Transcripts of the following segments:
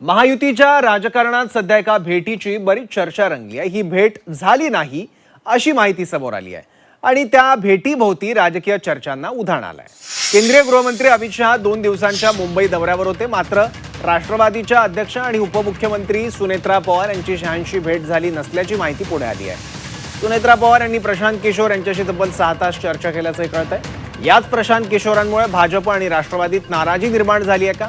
महायुतीच्या राजकारणात सध्या एका भेटीची बरीच चर्चा रंगली आहे। ही भेट झाली नाही अशी माहिती समोर आली आहे आणि त्या भेटीभोवती राजकीय चर्चांना उधाण आलंय। केंद्रीय गृहमंत्री अमित शहा 2 दिवसांच्या मुंबई दौऱ्यावर होते, मात्र राष्ट्रवादीच्या अध्यक्ष आणि उपमुख्यमंत्री सुनेत्रा पवार यांची शहांशी भेट झाली नसल्याची माहिती पुढे आली आहे। सुनेत्रा पवार यांनी प्रशांत किशोर यांच्याशी तब्बल 6 तास चर्चा केल्याचं कळतंय। याच प्रशांत किशोरांमुळे भाजप आणि राष्ट्रवादीत नाराजी निर्माण झाली आहे का?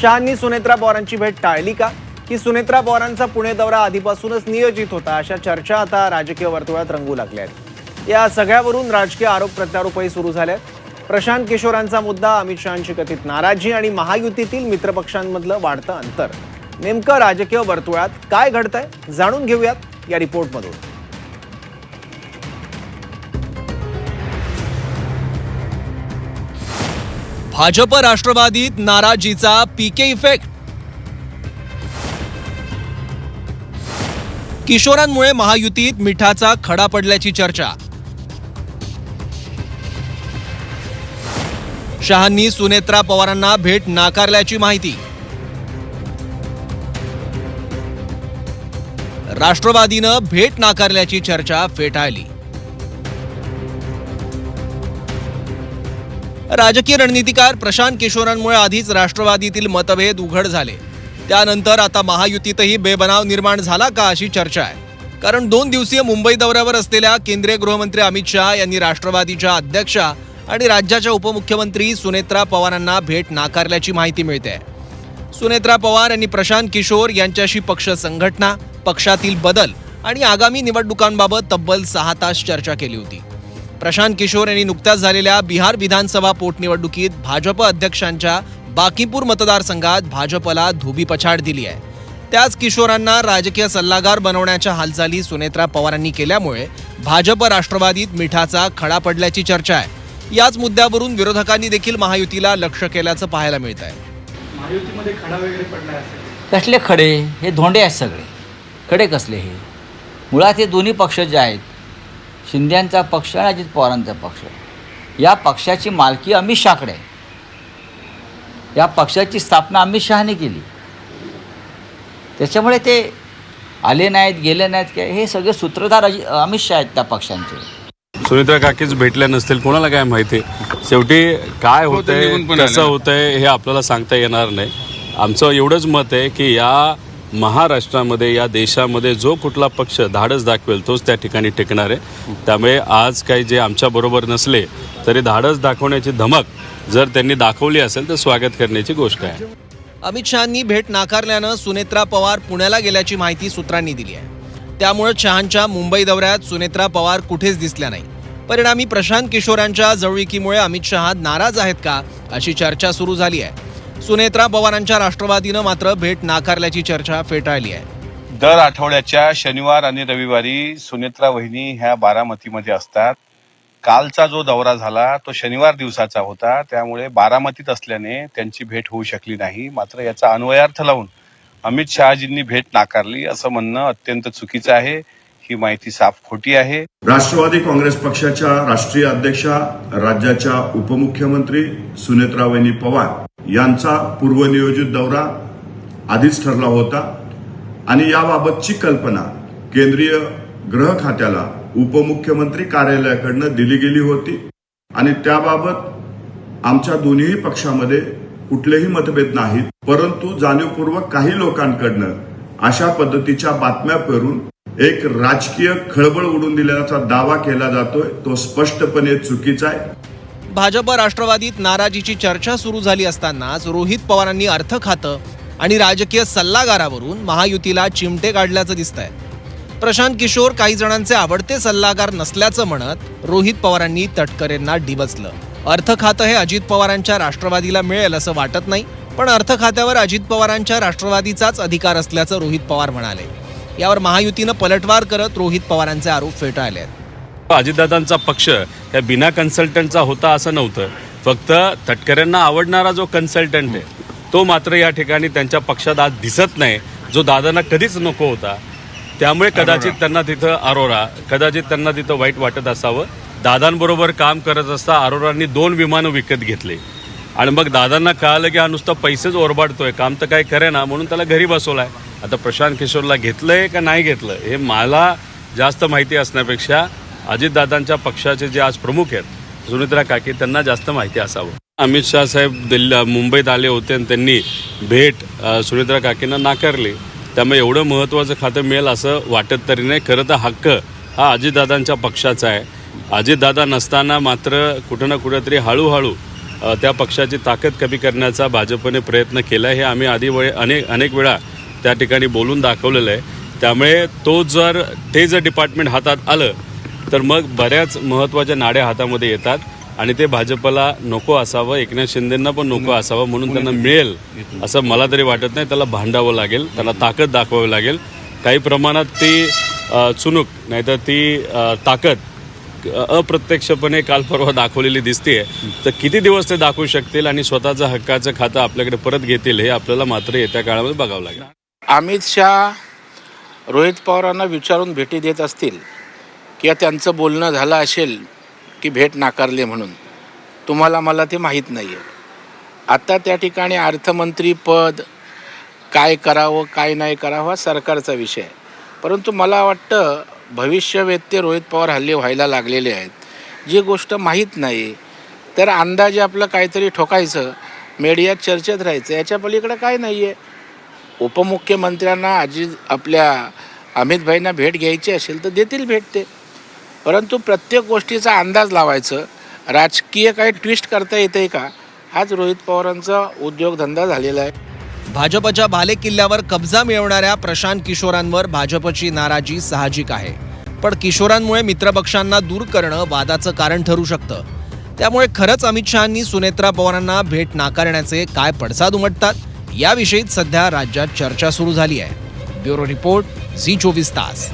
शहांनी सुनेत्रा पवारांची भेट टाळली का? की सुनेत्रा पवारांचा पुणे दौरा आधीपासूनच नियोजित होता? अशा चर्चा आता राजकीय वर्तुळात रंगू लागल्या आहेत। या सगळ्यावरून राजकीय आरोप प्रत्यारोपही सुरू झाले आहेत। प्रशांत किशोरांचा मुद्दा, अमित शहांची कथित नाराजी आणि महायुतीतील मित्रपक्षांमधलं वाढतं अंतर, नेमकं राजकीय वर्तुळात काय घडतंय जाणून घेऊयात या रिपोर्टमधून। भाजप राष्ट्रवादीत नाराजीचा पीके इफेक्ट। किशोरांमुळे महायुतीत मिठाचा खडा पडल्याची चर्चा। शहांनी सुनेत्रा पवारांना भेट नाकारल्याची माहिती। राष्ट्रवादीनं भेट नाकारल्याची चर्चा फेटाळली। राजकीय रणनीतिकार प्रशांत किशोरांमुळे आधीच राष्ट्रवादीतील मतभेद उघड झाले, त्यानंतर आता महायुतीतही बेबनाव निर्माण झाला का अशी चर्चा आहे। कारण 2 दिवसीय मुंबई दौऱ्यावर असलेल्या केंद्रीय गृहमंत्री अमित शहा यांनी राष्ट्रवादीच्या अध्यक्षा आणि राज्याच्या उपमुख्यमंत्री सुनेत्रा पवारांना भेट नाकारल्याची माहिती मिळते। सुनेत्रा पवार यांनी प्रशांत किशोर यांच्याशी पक्ष संघटना, पक्षातील बदल आणि आगामी निवडणुकांबाबत तब्बल 6 तास चर्चा केली होती। प्रशांत किशोर यांनी नुकत्याच झालेल्या बिहार विधानसभा पोटनिवडणुकीत भाजप अध्यक्षांच्या बाकीपूर मतदारसंघात भाजपला धोबीपछाड दिली आहे। त्याच किशोरांना राजकीय सल्लागार बनवण्याच्या हालचाली सुनेत्रा पवारांनी केल्यामुळे भाजप राष्ट्रवादीत मिठाचा खडा पडल्याची चर्चा आहे। याच मुद्द्यावरून विरोधकांनी देखील महायुतीला लक्ष केल्याचं पाहायला मिळत आहे। महायुतीमध्ये खडा वगैरे पडला असेल? कसले खडे? हे धोंडे आहेत सगळे। खडे कसले? हे मुळात हे दोन्ही पक्ष जे आहेत, शिंदेंचा पक्ष आणि अजित पवारांचा पक्ष, या पक्षाची मालकी अमित शहाकडे आहे। या पक्षाची स्थापना अमित शहाने केली, त्याच्यामुळे ते आले नाहीत, गेले नाहीत काय, हे सगळे सूत्रधार अमित शहा आहेत त्या पक्षांचे। सुनेत्रा काकीच भेटल्या नसतील, कोणाला काय माहिती। शेवटी काय होतंय, कसं होतंय हे आपल्याला सांगता येणार नाही। आमचं एवढंच मत आहे की या महाराष्ट्रामध्ये, या देशामध्ये जो कुठला पक्ष धाडस दाखवेल तोच त्या ठिकाणी टिकणार आहे। त्यामुळे आज काही जे आमच्याबरोबर नसले तरी धाडस दाखवण्याची धमक जर त्यांनी दाखवली असेल तर स्वागत करण्याची गोष्ट आहे। अमित शहांनी भेट नाकारल्यानं सुनेत्रा पवार पुण्याला गेल्याची माहिती सूत्रांनी दिली आहे। त्यामुळे शहांच्या मुंबई दौऱ्यात सुनेत्रा पवार कुठेच दिसल्या नाही। परिणामी प्रशांत किशोरांच्या जवळीकीमुळे अमित शहा नाराज आहेत का अशी चर्चा सुरू झाली आहे। सुनेत्रा पवारांच्या राष्ट्रवादीनं मात्र भेट नाकारल्याची चर्चा फेटाळली आहे। दर आठवड्याच्या शनिवार आणि रविवारी सुनेत्रा वहिनी ह्या बारामतीमध्ये असतात। कालचा जो दौरा झाला तो शनिवार दिवसाचा होता, त्यामुळे बारामतीत असल्याने त्यांची भेट होऊ शकली नाही। मात्र याचा अन्वयार्थ लावून अमित शहाजींनी भेट नाकारली असं म्हणणं अत्यंत चुकीचं आहे। ही माहिती साफ खोटी आहे। राष्ट्रवादी काँग्रेस पक्षाच्या राष्ट्रीय अध्यक्षा, राज्याच्या उपमुख्यमंत्री सुनेत्रावहिनी पवार यांचा पूर्वनियोजित दौरा आधीच ठरला होता आणि याबाबतची कल्पना केंद्रीय गृह खात्याला उपमुख्यमंत्री कार्यालयाकडनं दिली गेली होती आणि त्याबाबत आमच्या दोन्ही पक्षामध्ये कुठलेही मतभेद नाहीत। परंतु जाणीवपूर्वक काही लोकांकडनं अशा पद्धतीच्या बातम्या करून एक राजकीय खळबळ उडून दिल्याचा दावा केला जातोय, तो स्पष्टपणे चुकीचा आहे। भाजप राष्ट्रवादीत नाराजीची चर्चा सुरू झाली असतानाच रोहित पवारांनी अर्थ खातं आणि राजकीय सल्लागारावरून महायुतीला चिमटे काढल्याचं दिसतंय। प्रशांत किशोर काही जणांचे आवडते सल्लागार नसल्याचं म्हणत रोहित पवारांनी तटकरेंना डिवचलं। अर्थ खातं हे अजित पवारांच्या राष्ट्रवादीला मिळेल असं वाटत नाही, पण अर्थ खात्यावर अजित पवारांच्या राष्ट्रवादीचाच अधिकार असल्याचं रोहित पवार म्हणाले। यावर महायुतीनं पलटवार करत रोहित पवारांचे आरोप फेटाळले आहेत। अजितदादांचा पक्ष या बिना कन्सल्टंटचा होता असं नव्हतं, फक्त तटकऱ्यांना आवडणारा जो कन्सल्टंट आहे तो मात्र या ठिकाणी त्यांच्या पक्षात आज दिसत नाही, जो दादांना कधीच नको होता। त्यामुळे कदाचित त्यांना तिथं वाईट वाटत असावं। दादांबरोबर काम करत असता अरोरांनी 2 विमानं विकत घेतले आणि मग दादांना कळालं की हा नुसता पैसेच ओरबाडतोय, काम तर काय करेना, म्हणून त्याला घरी बसवलाय. आता प्रशांत किशोरला घेतलंय का नाही घेतलं हे मला जास्त माहिती असण्यापेक्षा अजितदादांच्या पक्षाचे जे आज प्रमुख आहेत सुनेत्रा काकी त्यांना जास्त माहिती असावं. अमित शाह साहेब मुंबईत आले होते आणि त्यांनी भेट सुनेत्रा काकींना नाकारली. त्यामुळे एवढं महत्त्वाचं खातं मिळेल असं वाटत तरी नाही. खरं तर हक्क हा अजितदादांच्या पक्षाचा आहे. अजितदादा नसताना मात्र कुठं ना कुठंतरी हळूहळू त्या पक्षाची ताकद कमी करण्याचा भाजपने प्रयत्न केला आहे. हे आम्ही अनेक वेळा त्या ठिकाणी बोलून दाखवलेलं आहे. त्यामुळे ते जर डिपार्टमेंट हातात आलं तर मग बऱ्याच महत्त्वाच्या नाड्या हातामध्ये येतात आणि ते भाजपला नको असावं, एकनाथ शिंदेंना पण नको असावं, म्हणून त्यांना मिळेल असं मला तरी वाटत नाही. त्याला भांडावं लागेल, त्याला ताकद दाखवावी लागेल. काही प्रमाणात ती चुणूक नाहीतर ती ताकद अप्रत्यक्षपणे काल परवा दाखवलेली दिसते. तर किती दिवस ते दाखवू शकतील आणि स्वतःचं हक्काचं खातं आपल्याकडे परत घेतील हे आपल्याला मात्र येत्या काळामध्ये बघावं लागेल. अमित शाह रोहित पवारांना विचारून भेटी देत असतील किंवा त्यांचं बोलणं झालं असेल की भेट नाकारले म्हणून, तुम्हाला मला ते माहीत नाही आहे. आता त्या ठिकाणी अर्थमंत्री पद काय करावं काय नाही करावं हा सरकारचा विषय आहे. परंतु मला वाटतं भविष्यवेत्ते रोहित पवार हल्ली व्हायला लागलेले आहेत. जी गोष्ट माहीत नाही तर अंदाजे आपलं काहीतरी ठोकायचं, मीडियात चर्चेत राहायचं, याच्या पलीकडं काय नाही आहे. उपमुख्यमंत्र्यांना आपल्या अमितभाईंना भेट घ्यायची असेल तर देतील भेट ते. परंतु प्रत्येक गोष्टीचा अंदाज लावायचं, राजकीय काही ट्विस्ट करता येते का, हाच रोहित पवारांचा उद्योगधंदा झालेला आहे. भाजपच्या बालेकिल्ल्यावर कब्जा मिळवणाऱ्या प्रशांत किशोरांवर भाजपची नाराजी साहजिक आहे. पण किशोरांमुळे मित्रपक्षांना दूर करणं वादाचं कारण ठरू शकतं. त्यामुळे खरंच अमित शहांनी सुनेत्रा पवारांना भेट नाकारण्याचे काय पडसाद उमटतात याविषयीच सध्या राज्यात चर्चा सुरू झाली आहे. ब्युरो रिपोर्ट, झी 24 तास.